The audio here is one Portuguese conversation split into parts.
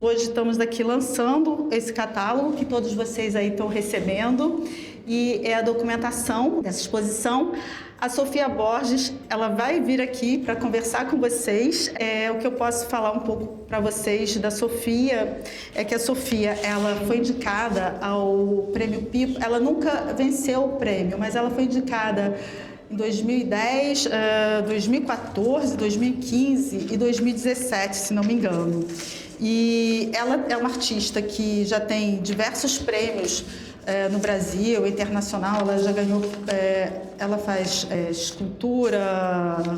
Hoje estamos aqui lançando esse catálogo que todos vocês aí estão recebendo e é a documentação dessa exposição. A Sofia Borges, ela vai vir aqui para conversar com vocês. O que eu posso falar um pouco para vocês da Sofia é que a Sofia, ela foi indicada ao Prêmio Pipa. Ela nunca venceu o prêmio, mas ela foi indicada em 2010, 2014, 2015 e 2017, se não me engano. E ela é uma artista que já tem diversos prêmios no Brasil, internacional. Ela já ganhou, ela faz escultura,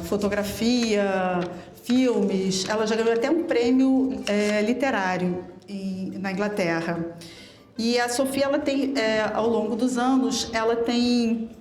fotografia, filmes. Ela já ganhou até um prêmio literário na Inglaterra. E a Sofia, ela tem, ao longo dos anos, ela tem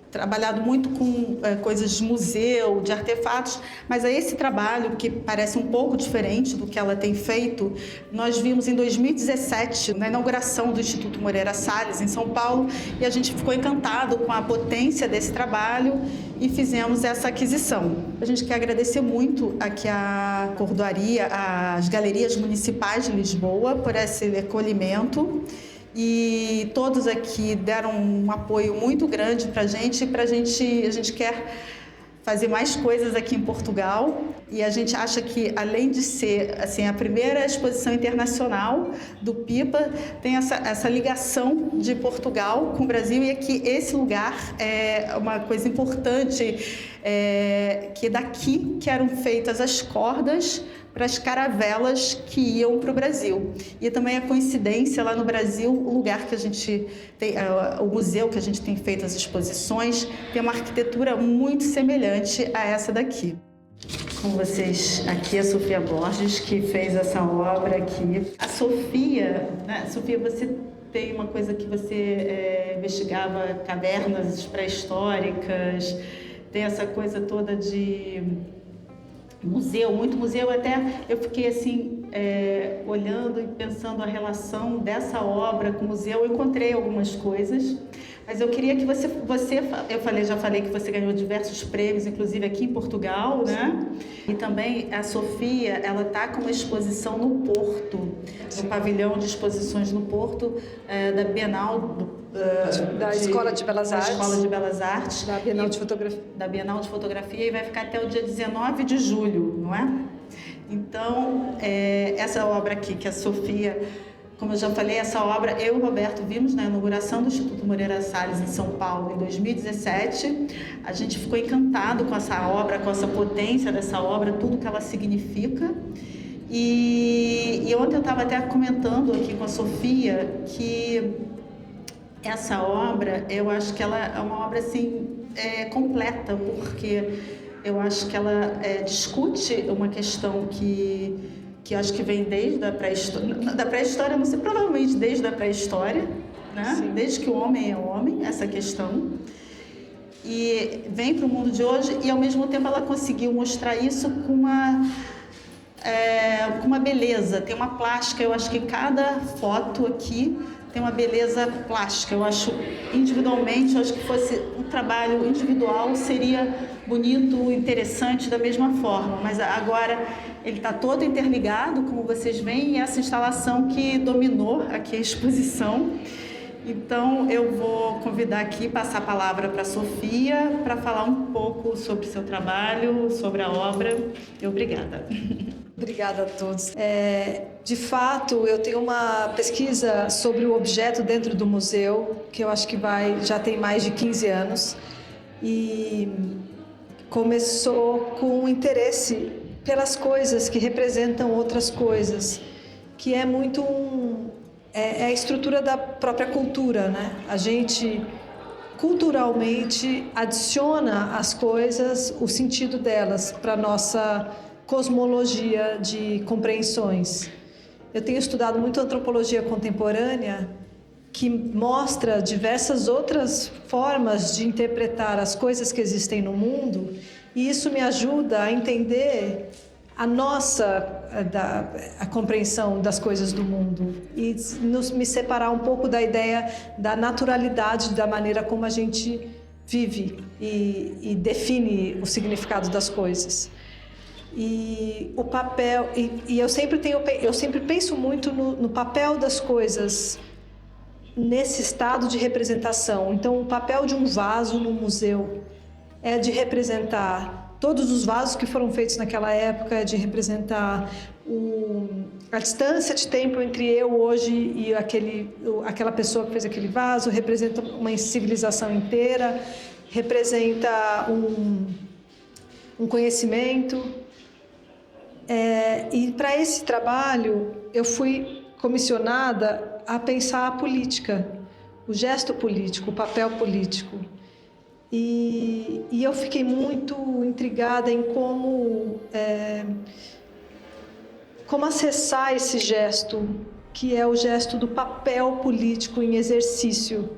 trabalhado muito com coisas de museu, de artefatos, mas esse trabalho, que parece um pouco diferente do que ela tem feito, nós vimos em 2017, na inauguração do Instituto Moreira Salles, em São Paulo, e a gente ficou encantado com a potência desse trabalho e fizemos essa aquisição. A gente quer agradecer muito aqui a Cordoaria, as galerias municipais de Lisboa, por esse acolhimento. E todos aqui deram um apoio muito grande para a gente. A gente quer fazer mais coisas aqui em Portugal e a gente acha que, além de ser assim, a primeira exposição internacional do Pipa, tem essa ligação de Portugal com o Brasil, e aqui esse lugar é uma coisa importante, que daqui que eram feitas as cordas para as caravelas que iam para o Brasil. E também a coincidência, lá no Brasil, o lugar que a gente tem, o museu que a gente tem feito as exposições, tem uma arquitetura muito semelhante a essa daqui. Com vocês, aqui a Sofia Borges, que fez essa obra aqui. A Sofia, né? Sofia, você tem uma coisa que você investigava cavernas pré-históricas, tem essa coisa toda de museu, muito museu. Até eu fiquei assim, olhando e pensando a relação dessa obra com o museu. Eu encontrei algumas coisas, mas eu queria que já falei que você ganhou diversos prêmios, inclusive aqui em Portugal, né? E também a Sofia, ela está com uma exposição no Porto, no pavilhão de exposições no Porto, da Bienal da Escola de Belas Artes. Da Escola de Belas Artes. Da Bienal de Fotografia. Da Bienal de Fotografia, e vai ficar até o dia 19 de julho, não é? Então, essa obra aqui, que a Sofia, como eu já falei, essa obra eu e o Roberto vimos na inauguração do Instituto Moreira Salles em São Paulo em 2017. A gente ficou encantado com essa obra, com essa potência dessa obra, tudo que ela significa. E ontem eu estava até comentando aqui com a Sofia que essa obra, eu acho que ela é uma obra assim, completa, porque eu acho que ela discute uma questão que acho que vem desde a pré-história, não sei, provavelmente desde a pré-história, né? Desde que o homem é homem, essa questão, e vem para o mundo de hoje, e ao mesmo tempo ela conseguiu mostrar isso com uma beleza. Tem uma plástica, eu acho que cada foto aqui tem uma beleza plástica. Eu acho, individualmente, eu acho que fosse um trabalho individual, seria bonito, interessante da mesma forma, mas agora ele está todo interligado, como vocês veem, e essa instalação que dominou aqui a exposição. Então eu vou convidar aqui, passar a palavra para a Sofia, para falar um pouco sobre o seu trabalho, sobre a obra. Obrigada. Obrigada a todos. De fato, eu tenho uma pesquisa sobre o objeto dentro do museu, que eu acho que já tem mais de 15 anos, e começou com um interesse pelas coisas que representam outras coisas, que é muito a estrutura da própria cultura, né? A gente culturalmente adiciona às coisas o sentido delas para a nossa cosmologia de compreensões. Eu tenho estudado muito antropologia contemporânea, que mostra diversas outras formas de interpretar as coisas que existem no mundo, e isso me ajuda a entender a compreensão das coisas do mundo e me separar um pouco da ideia da naturalidade da maneira como a gente vive e define o significado das coisas. E o papel, e eu sempre penso muito no papel das coisas nesse estado de representação. Então, o papel de um vaso no museu é de representar todos os vasos que foram feitos naquela época, de representar a distância de tempo entre eu hoje e aquela pessoa que fez aquele vaso, representa uma civilização inteira, representa um conhecimento. E para esse trabalho eu fui comissionada a pensar a política, o gesto político, o papel político. E eu fiquei muito intrigada em como acessar esse gesto, que é o gesto do papel político em exercício.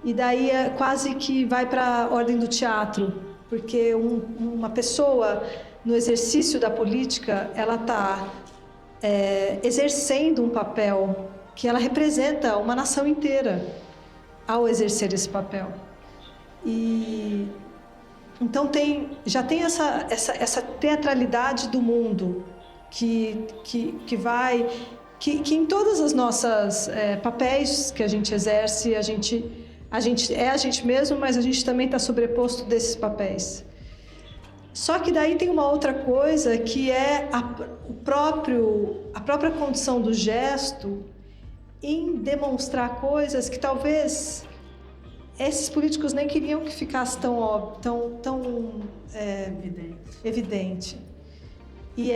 E daí quase que vai para a ordem do teatro, porque uma pessoa, no exercício da política, ela está exercendo um papel que ela representa uma nação inteira ao exercer esse papel. E então já tem essa teatralidade do mundo que em todas as nossas papéis que a gente exerce, a gente é a gente mesmo, mas a gente também está sobreposto desses papéis. Só que daí tem uma outra coisa que é a própria condição do gesto em demonstrar coisas que talvez esses políticos nem queriam que ficasse tão evidente. E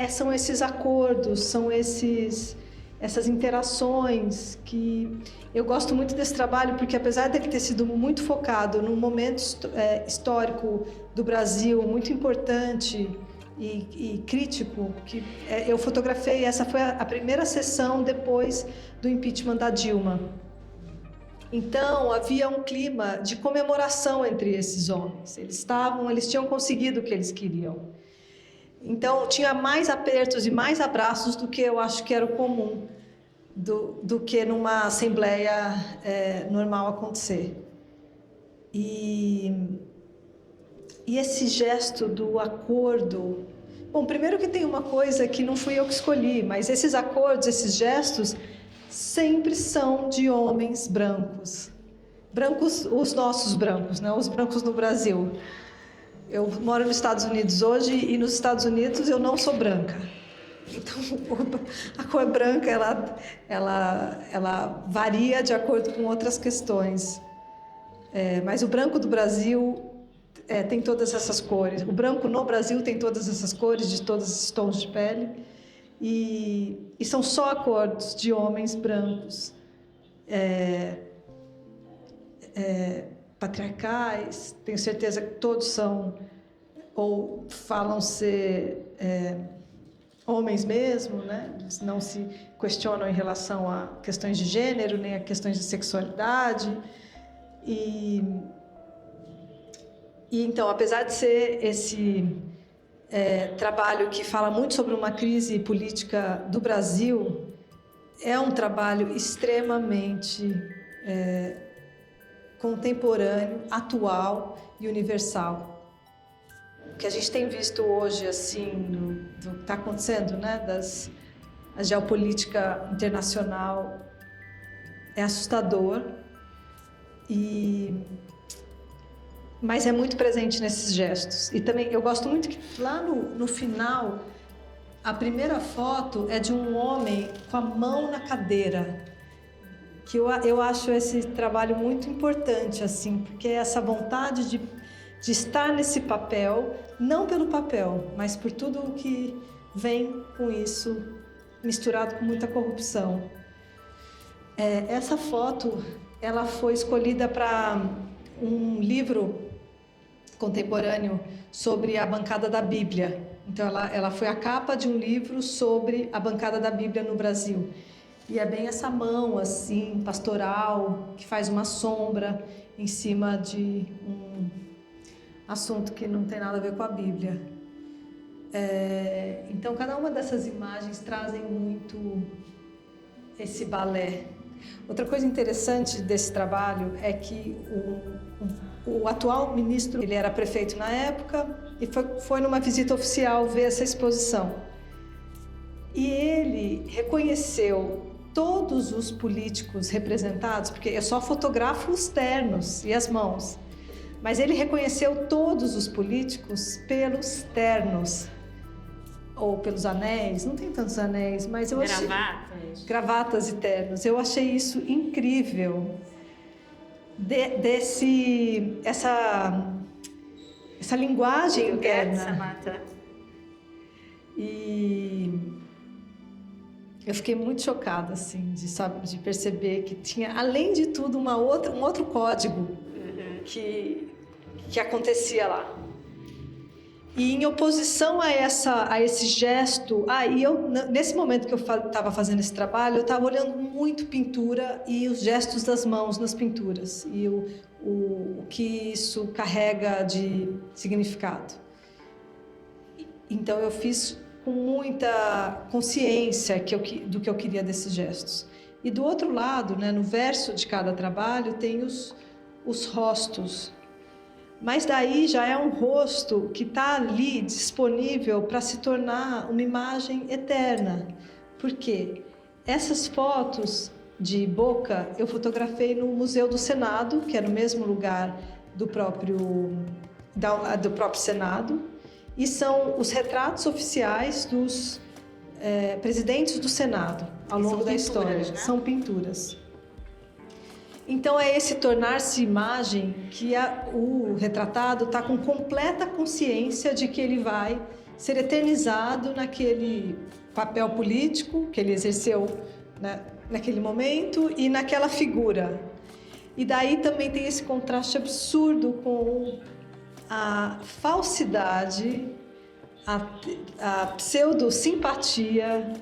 são esses acordos, são essas interações que eu gosto muito desse trabalho, porque apesar dele ter sido muito focado num momento histórico do Brasil muito importante e crítico, que eu fotografei, essa foi a primeira sessão depois do impeachment da Dilma. Então, havia um clima de comemoração entre esses homens. Eles tinham conseguido o que eles queriam. Então, tinha mais apertos e mais abraços do que eu acho que era o comum, do que numa assembleia normal acontecer. E esse gesto do acordo... Bom, primeiro que tem uma coisa que não fui eu que escolhi, mas esses acordos, esses gestos, sempre são de homens brancos. Brancos, os nossos brancos, né? Os brancos no Brasil. Eu moro nos Estados Unidos hoje e nos Estados Unidos eu não sou branca. Então, a cor branca, ela varia de acordo com outras questões. Mas o branco do Brasil tem todas essas cores. O branco no Brasil tem todas essas cores, de todos esses tons de pele. E são só acordos de homens brancos, patriarcais. Tenho certeza que todos são, ou falam ser homens mesmo, né? Eles não se questionam em relação a questões de gênero, nem a questões de sexualidade. E então, apesar de ser esse trabalho que fala muito sobre uma crise política do Brasil, é um trabalho extremamente contemporâneo, atual e universal. O que a gente tem visto hoje, assim, do que está acontecendo, né, a geopolítica internacional, é assustador, mas é muito presente nesses gestos. E também eu gosto muito que lá no final, a primeira foto é de um homem com a mão na cadeira, que eu acho esse trabalho muito importante, assim, porque é essa vontade de estar nesse papel, não pelo papel, mas por tudo o que vem com isso, misturado com muita corrupção. Essa foto, ela foi escolhida para um livro contemporâneo sobre a bancada da Bíblia. Então, ela foi a capa de um livro sobre a bancada da Bíblia no Brasil. E é bem essa mão, assim, pastoral, que faz uma sombra em cima de um assunto que não tem nada a ver com a Bíblia. Então, cada uma dessas imagens trazem muito esse balé. Outra coisa interessante desse trabalho é que O atual ministro, ele era prefeito na época, e foi numa visita oficial ver essa exposição. E ele reconheceu todos os políticos representados, porque eu só fotografo os ternos e as mãos, mas ele reconheceu todos os políticos pelos ternos, ou pelos anéis, não tem tantos anéis, mas eu achei... Gravatas e ternos. Eu achei isso incrível. Essa linguagem interna. Mata. E eu fiquei muito chocada, assim, de perceber que tinha, além de tudo, um outro código que acontecia lá. E em oposição a esse gesto... e eu, nesse momento que eu estava fazendo esse trabalho, eu estava olhando muito pintura e os gestos das mãos nas pinturas. E o que isso carrega de significado. Então, eu fiz com muita consciência do que eu queria desses gestos. E do outro lado, né, no verso de cada trabalho, tem os rostos. Mas daí já é um rosto que está ali disponível para se tornar uma imagem eterna. Por quê? Essas fotos de boca eu fotografei no Museu do Senado, que é no mesmo lugar do próprio Senado, e são os retratos oficiais dos presidentes do Senado ao longo da história. Né? São pinturas. Então é esse tornar-se imagem que o retratado está com completa consciência de que ele vai ser eternizado naquele papel político que ele exerceu, né, naquele momento e naquela figura. E daí também tem esse contraste absurdo com a falsidade, a pseudo-simpatia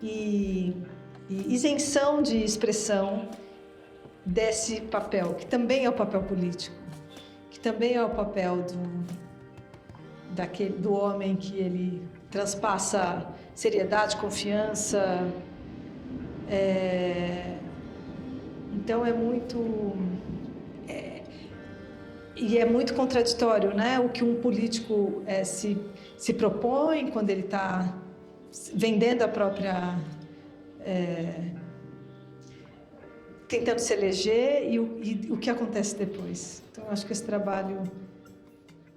e isenção de expressão desse papel, que também é o papel político, que também é o papel do homem que ele transpassa seriedade, confiança. Então é muito... E é muito contraditório, né? O que um político se propõe quando ele está vendendo a própria... tentando se eleger e o que acontece depois. Então, eu acho que esse trabalho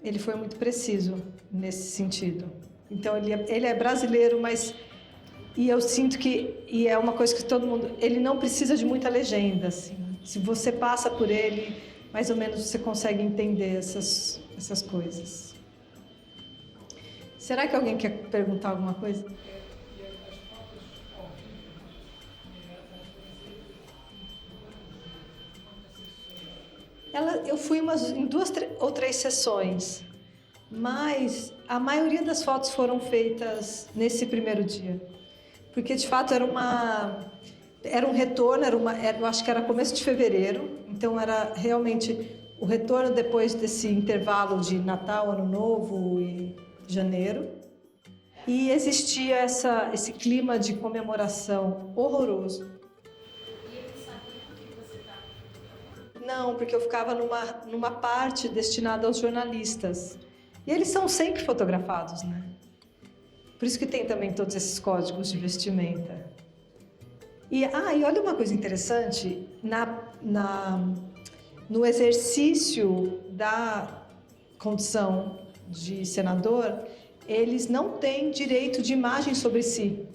ele foi muito preciso nesse sentido. Então, ele é brasileiro, mas... E eu sinto que... E é uma coisa que todo mundo... Ele não precisa de muita legenda, assim. Se você passa por ele, mais ou menos você consegue entender essas coisas. Será que alguém quer perguntar alguma coisa? Eu fui em 2 ou 3 sessões, mas a maioria das fotos foram feitas nesse primeiro dia. Porque, de fato, era um retorno, eu acho que era começo de fevereiro, então era realmente o retorno depois desse intervalo de Natal, Ano Novo e janeiro. E existia esse clima de comemoração horroroso. Não, porque eu ficava numa parte destinada aos jornalistas. E eles são sempre fotografados, né? Por isso que tem também todos esses códigos de vestimenta. E olha uma coisa interessante, no exercício da condição de senador, eles não têm direito de imagem sobre si.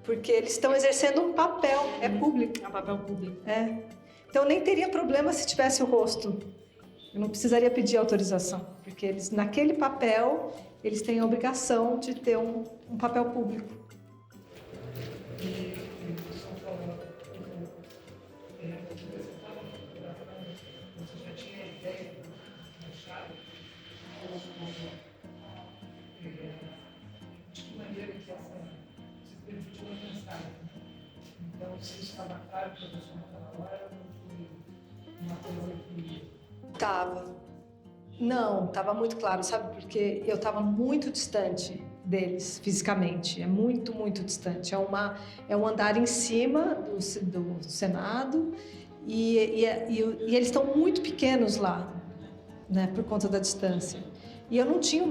Porque eles estão exercendo um papel, é público. É um papel público. Então, nem teria problema se tivesse o rosto. Eu não precisaria pedir autorização, porque eles, naquele papel, eles têm a obrigação de ter um papel público. De que maneira que essa se permitiu a mensagem. Então, se estava claro que a pessoa não estava lá, era uma coisa que... Não, estava muito claro, sabe? Porque eu estava muito distante deles fisicamente, é muito, muito distante. É um andar em cima do Senado e eles estão muito pequenos lá, né, por conta da distância. E eu não tinha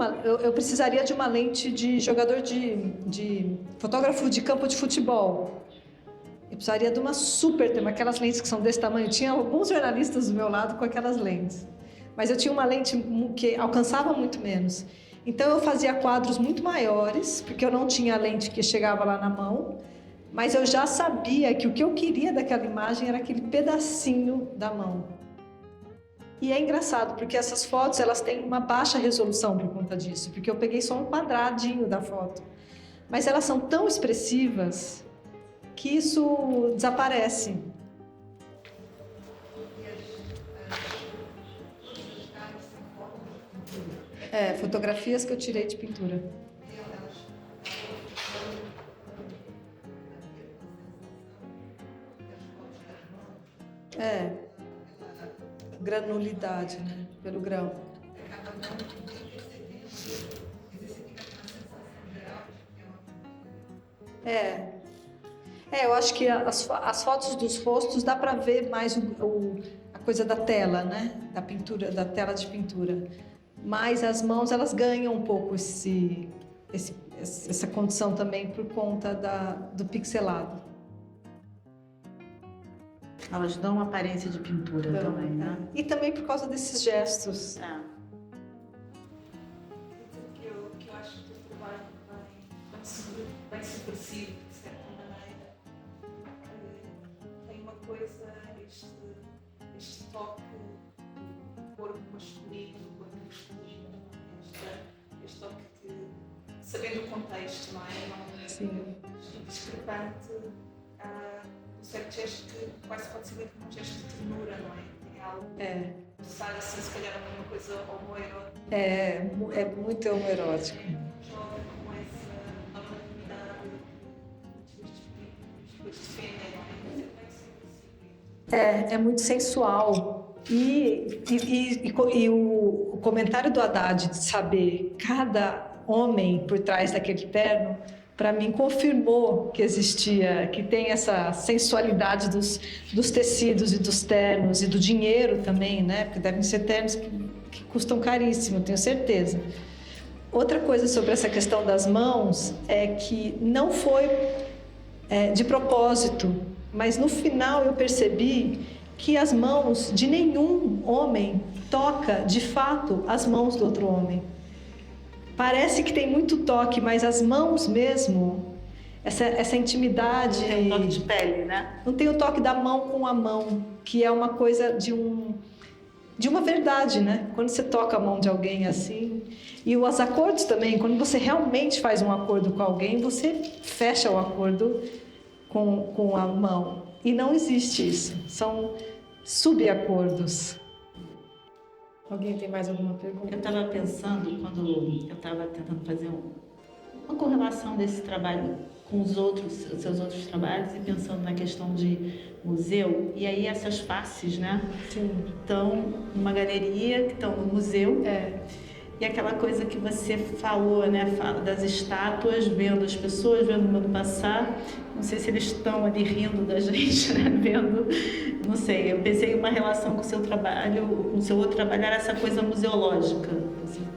eu precisaria de uma lente de jogador de fotógrafo de campo de futebol. Eu precisaria de uma super, tem aquelas lentes que são desse tamanho. Tinha alguns jornalistas do meu lado com aquelas lentes, mas eu tinha uma lente que alcançava muito menos. Então eu fazia quadros muito maiores, porque eu não tinha a lente que chegava lá na mão, mas eu já sabia que o que eu queria daquela imagem era aquele pedacinho da mão. E é engraçado, porque essas fotos elas têm uma baixa resolução por conta disso, porque eu peguei só um quadradinho da foto. Mas elas são tão expressivas que isso desaparece. Fotografias que eu tirei de pintura. Granulidade, né? Pelo grão. Eu acho que as fotos dos rostos dá para ver mais a coisa da tela, né? Da pintura, da tela de pintura. Mas as mãos, elas ganham um pouco essa condição também por conta do pixelado. Elas dão uma aparência de pintura também, né? E também por causa desses gestos. Que eu acho que o trabalho bem subversivo, de certa maneira. Tem uma coisa, este toque do corpo masculino, do corpo masculino, este toque que, sabendo o contexto, não é? Sim. Discrepante, um certo gesto que quase pode ser como um gesto de ternura, não é? Tem algo começar assim, se calhar alguma coisa homoerótica. É muito homoerótico. Jovem com essa normatividade que muitos destes depois defendem, não é? É muito sensual. E o comentário do Haddad de saber cada homem por trás daquele terno, para mim confirmou que existia, que tem essa sensualidade dos tecidos e dos ternos e do dinheiro também, né? Porque devem ser ternos que custam caríssimo, tenho certeza. Outra coisa sobre essa questão das mãos é que não foi de propósito, mas no final eu percebi que as mãos de nenhum homem toca de fato as mãos do outro homem. Parece que tem muito toque, mas as mãos mesmo, essa intimidade... Tem um toque de pele, né? Não tem o toque da mão com a mão, que é uma coisa de uma verdade, né? Quando você toca a mão de alguém assim... E os acordos também, quando você realmente faz um acordo com alguém, você fecha o acordo com a mão. E não existe isso, são subacordos. Alguém tem mais alguma pergunta? Eu estava pensando, quando eu estava tentando fazer uma correlação desse trabalho com os seus outros trabalhos e pensando na questão de museu, e aí essas faces, né? Sim. Estão numa galeria, que estão no museu. E aquela coisa que você falou, né, das estátuas, vendo as pessoas, vendo o mundo passar. Não sei se eles estão ali rindo da gente, né, vendo, não sei. Eu pensei em uma relação com o seu trabalho, com o seu outro trabalho, era essa coisa museológica. Assim.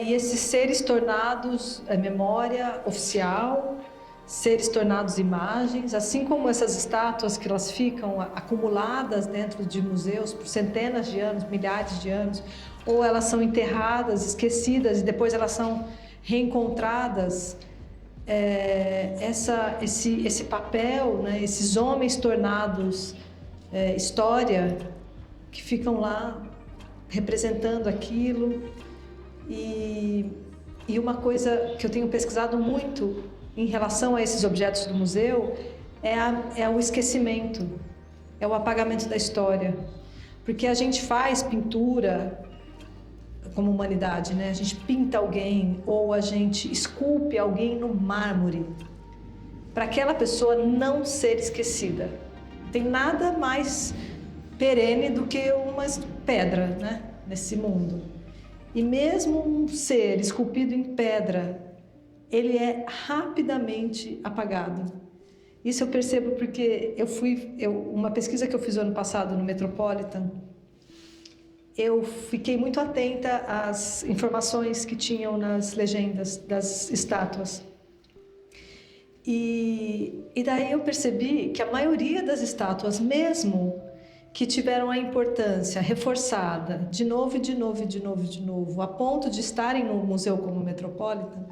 E esses seres tornados memória oficial, seres tornados imagens, assim como essas estátuas que elas ficam acumuladas dentro de museus por centenas de anos, milhares de anos, ou elas são enterradas, esquecidas e depois elas são reencontradas. Esse papel, né, esses homens tornados história, que ficam lá representando aquilo. E uma coisa que eu tenho pesquisado muito em relação a esses objetos do museu é o esquecimento, é o apagamento da história. Porque a gente faz pintura como humanidade, né? A gente pinta alguém ou a gente esculpe alguém no mármore para aquela pessoa não ser esquecida. Não tem nada mais perene do que uma pedra, né? Nesse mundo. E mesmo um ser esculpido em pedra, ele é rapidamente apagado. Isso eu percebo porque uma pesquisa que eu fiz ano passado no Metropolitan, eu fiquei muito atenta às informações que tinham nas legendas das estátuas. E daí eu percebi que a maioria das estátuas, mesmo que tiveram a importância reforçada de novo, a ponto de estarem no museu como o Metropolitan,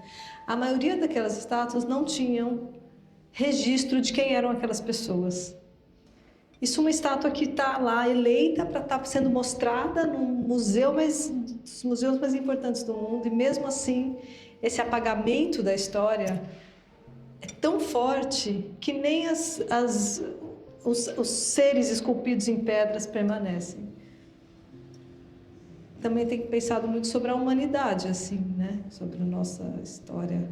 a maioria daquelas estátuas não tinham registro de quem eram aquelas pessoas. Isso é uma estátua que está lá eleita para estar sendo mostrada no museu, dos museus mais importantes do mundo, e mesmo assim esse apagamento da história é tão forte que nem os seres esculpidos em pedras permanecem. Também tenho pensado muito sobre a humanidade, assim, né? Sobre a nossa história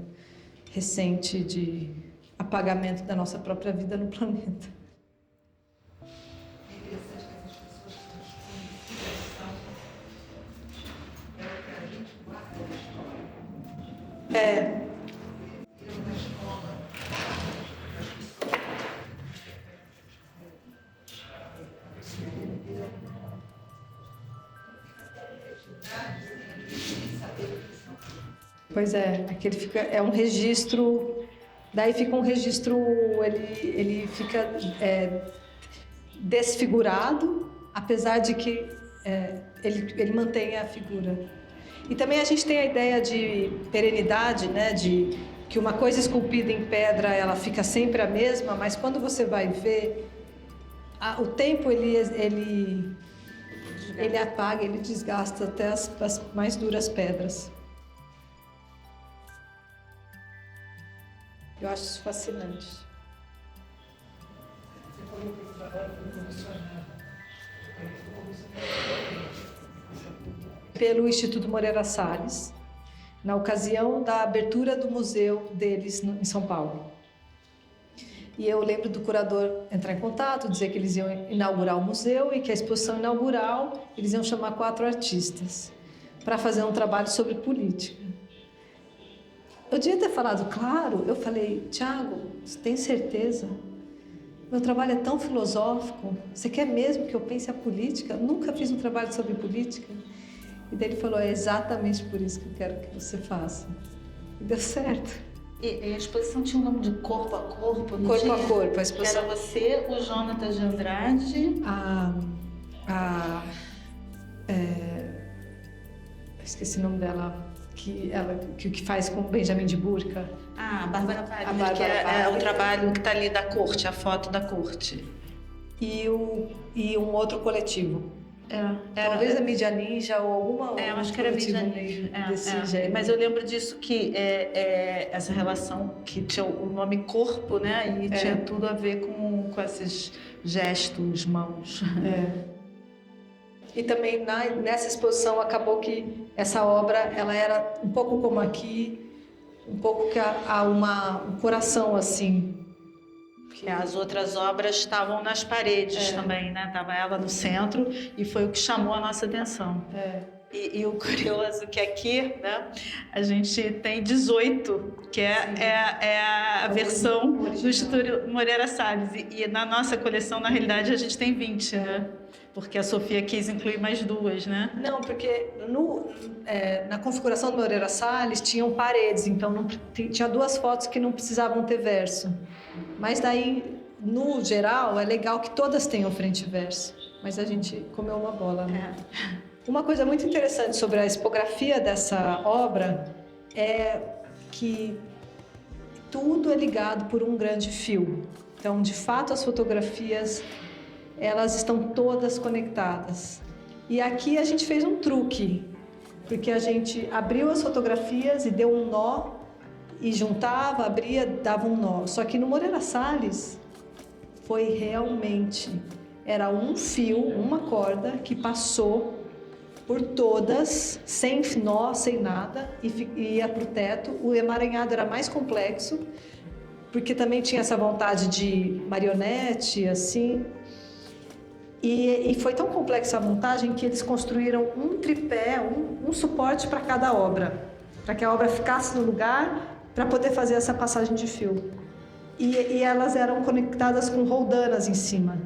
recente de apagamento da nossa própria vida no planeta. É. Pois é, aquele é um registro, daí fica um registro, ele fica desfigurado, apesar de que ele mantém a figura. E também a gente tem a ideia de perenidade, né, de que uma coisa esculpida em pedra ela fica sempre a mesma, mas quando você vai ver, o tempo ele apaga, ele desgasta até as mais duras pedras. Eu acho isso fascinante. Você falou que o trabalho foi comissionado. Pelo Instituto Moreira Salles, na ocasião da abertura do museu deles em São Paulo. E eu lembro do curador entrar em contato, dizer que eles iam inaugurar o museu e que a exposição inaugural eles iam chamar 4 artistas para fazer um trabalho sobre política. Eu devia ter falado, claro, eu falei, Tiago, você tem certeza? Meu trabalho é tão filosófico, você quer mesmo que eu pense a política? Eu nunca fiz um trabalho sobre política. E daí ele falou, é exatamente por isso que eu quero que você faça. E deu certo. E a exposição tinha o nome de Corpo a Corpo? Corpo a Corpo, a exposição. Era você, o Jonatas de Andrade... esqueci o nome dela, que faz com Benjamin de Burca. A Bárbara Pálida, que é o trabalho que está ali da corte, a foto da corte. E um outro coletivo. Talvez a Mídia Ninja ou alguma eu acho que era Mídia Ninja. Mas eu lembro disso, que essa relação que tinha o nome corpo, né? E tinha tudo a ver com esses gestos, mãos. E também nessa exposição acabou que essa obra ela era um pouco como aqui, um pouco que há um coração assim. Que as outras obras estavam nas paredes também, né? Tava ela no centro e foi o que chamou a nossa atenção. E o curioso que aqui, né, a gente tem 18, que é a versão do Instituto Moreira Salles. E na nossa coleção, na realidade, a gente tem 20, né? Porque a Sofia quis incluir mais 2, né? Não, porque na configuração do Moreira Salles tinham paredes, então tinha 2 fotos que não precisavam ter verso. Mas daí, no geral, é legal que todas tenham frente e verso. Mas a gente comeu uma bola, né? Uma coisa muito interessante sobre a expografia dessa obra é que tudo é ligado por um grande fio. Então, de fato, as fotografias, elas estão todas conectadas. E aqui a gente fez um truque, porque a gente abriu as fotografias e deu um nó, e juntava, abria, dava um nó. Só que no Moreira Salles foi realmente, era um fio, uma corda que passou por todas, sem nó, sem nada, e ia para o teto. O emaranhado era mais complexo, porque também tinha essa vontade de marionete, assim. E foi tão complexa a montagem que eles construíram um tripé, um suporte para cada obra, para que a obra ficasse no lugar, para poder fazer essa passagem de fio. e elas eram conectadas com roldanas em cima.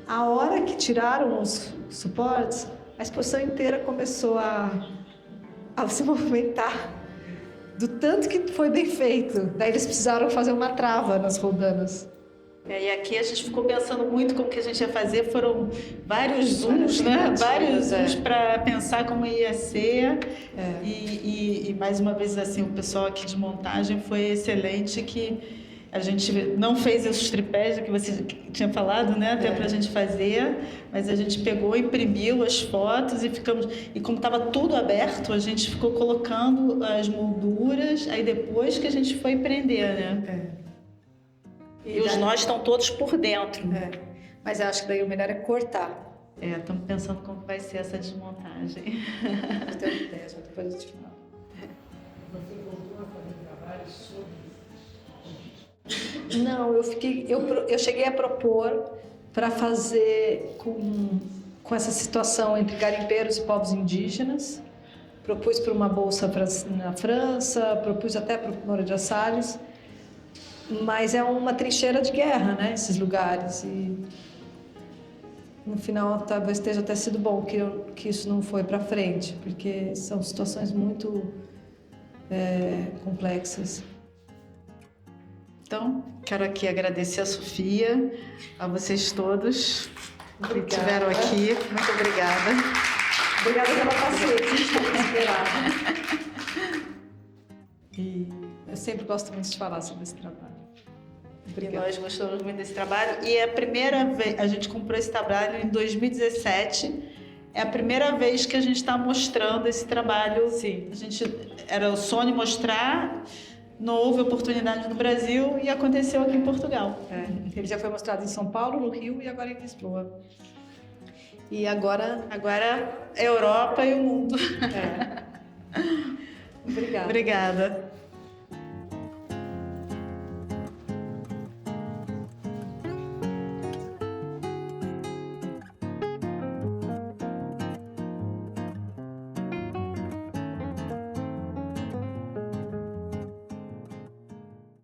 A hora que tiraram os suportes, a exposição inteira começou a se movimentar, do tanto que foi bem feito. Daí eles precisaram fazer uma trava nas roldanas. E aqui a gente ficou pensando muito como que a gente ia fazer, foram vários zooms, né? Vários zooms para pensar como ia ser. E mais uma vez, assim, o pessoal aqui de montagem foi excelente, que a gente não fez os tripés que você tinha falado, né? Até para a gente fazer, mas a gente pegou, imprimiu as fotos e ficamos... E como estava tudo aberto, a gente ficou colocando as molduras, aí depois que a gente foi prender, né? E os nós estão todos por dentro. Mas eu acho que daí o melhor é cortar. Estamos pensando como vai ser essa desmontagem. Eu tenho ideia, depois eu te falo. Você voltou a fazer trabalhos sobre... Não, eu cheguei a propor para fazer com essa situação entre garimpeiros e povos indígenas. Propus para uma bolsa na França, propus até para o Moura de Salles. Mas é uma trincheira de guerra, né? Esses lugares. E no final talvez esteja até sido bom que isso não foi para frente, porque são situações muito complexas. Então, quero aqui agradecer a Sofia, a vocês todos que estiveram aqui. Muito obrigada. Obrigada pela paciência de esperar. E eu sempre gosto muito de falar sobre esse trabalho. Obrigada. E nós gostamos muito desse trabalho. E é a primeira vez, a gente comprou esse trabalho em 2017. É a primeira vez que a gente está mostrando esse trabalho. Sim. Era o sonho mostrar. Não houve oportunidade no Brasil e aconteceu aqui em Portugal. Ele já foi mostrado em São Paulo, no Rio e agora em Lisboa. E agora é Europa e o mundo. Obrigada. Obrigada.